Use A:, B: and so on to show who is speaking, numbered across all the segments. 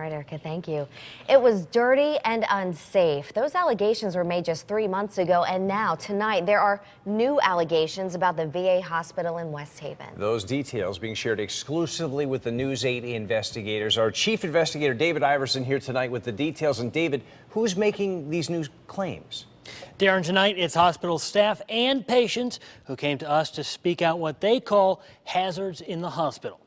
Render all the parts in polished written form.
A: right, Erica, thank you. It was dirty and unsafe. Those allegations were made just 3 months ago, and now tonight there are new allegations about the VA hospital in West Haven.
B: Those details being shared exclusively with the News 8 investigators. Our chief investigator David Iversen here tonight with the details. And David, who's making these new claims?
C: Darren, tonight it's hospital staff and patients who came to us to speak out what they call hazards in the hospital.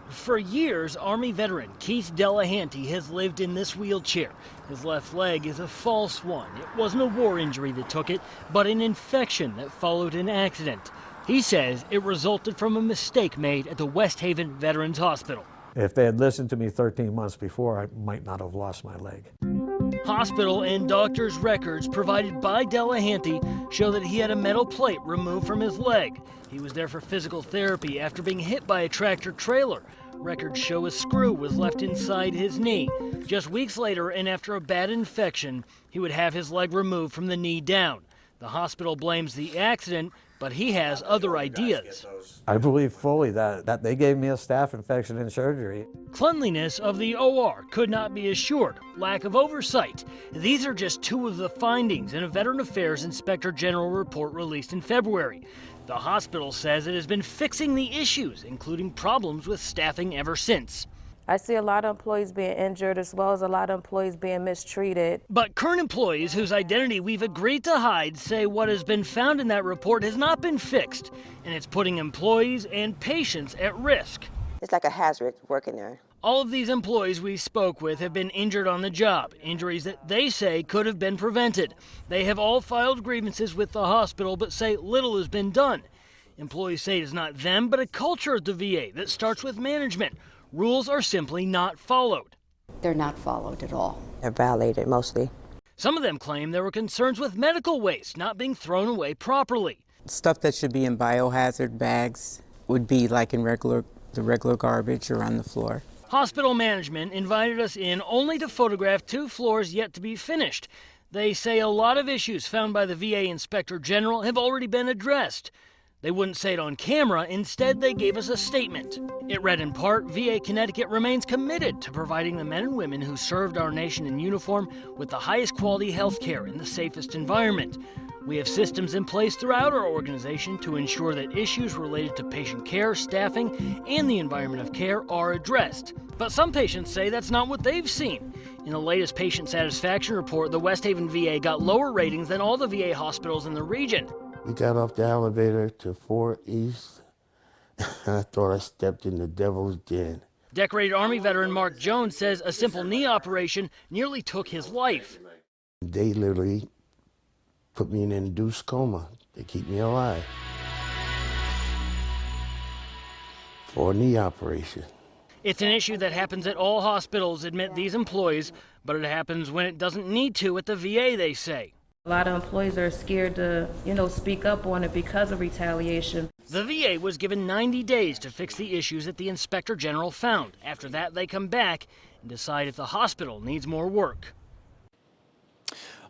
C: For years, Army veteran Keith Delahanty has lived in this wheelchair. His left leg is a false one. It wasn't a war injury that took it, but an infection that followed an accident. He says it resulted from a mistake made at the West Haven Veterans Hospital.
D: If they had listened to me 13 months before, I might not have lost my leg.
C: Hospital and doctor's records provided by Delahanty show that he had a metal plate removed from his leg. He was there for physical therapy after being hit by a tractor trailer. Records show a screw was left inside his knee. Just weeks later, and after a bad infection, he would have his leg removed from the knee down. The hospital blames the accident, but he has other ideas.
D: I believe fully that they gave me a staph infection in surgery.
C: Cleanliness of the OR could not be assured. Lack of oversight. These are just two of the findings in a Veteran Affairs Inspector General report released in February. The hospital says it has been fixing the issues, including problems with staffing ever since.
E: I see a lot of employees being injured as well as a lot of employees being mistreated.
C: But current employees whose identity we've agreed to hide say what has been found in that report has not been fixed, and it's putting employees and patients at risk.
F: It's like a hazard working there.
C: All of these employees we spoke with have been injured on the job, injuries that they say could have been prevented. They have all filed grievances with the hospital but say little has been done. Employees say it's not them but a culture at the VA that starts with management. Rules are simply not followed.
G: They're not followed at all.
F: They're violated mostly.
C: Some of them claim there were concerns with medical waste not being thrown away properly.
H: Stuff that should be in biohazard bags would be like in the regular garbage or on the floor.
C: Hospital management invited us in only to photograph 2 floors yet to be finished. They say a lot of issues found by the VA Inspector General have already been addressed. They wouldn't say it on camera. Instead, they gave us a statement. It read in part, VA Connecticut remains committed to providing the men and women who served our nation in uniform with the highest quality health care in the safest environment. We have systems in place throughout our organization to ensure that issues related to patient care, staffing, and the environment of care are addressed. But some patients say that's not what they've seen. In the latest patient satisfaction report, the West Haven VA got lower ratings than all the VA hospitals in the region.
I: We got off the elevator to 4 East, and I thought I stepped in the devil's den.
C: Decorated Army veteran Mark Jones says a simple knee operation nearly took his life.
I: They literally put me in an induced coma. They keep me alive for a knee operation.
C: It's an issue that happens at all hospitals, admit these employees, but it happens when it doesn't need to at the VA, they say.
E: A lot of employees are scared to, speak up on it because of retaliation.
C: The VA was given 90 days to fix the issues that the Inspector General found. After that, they come back and decide if the hospital needs more work.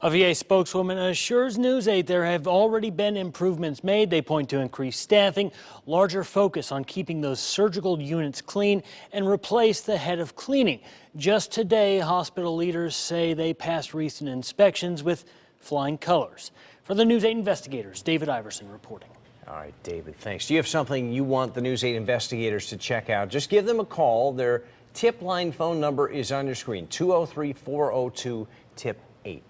C: A VA spokeswoman assures News 8 there have already been improvements made. They point to increased staffing, larger focus on keeping those surgical units clean, and replace the head of cleaning. Just today, hospital leaders say they passed recent inspections with flying colors. For the News 8 investigators, David Iversen reporting.
B: All right, David, thanks. Do you have something you want the News 8 investigators to check out? Just give them a call. Their tip line phone number is on your screen, 203-402-TIP-8.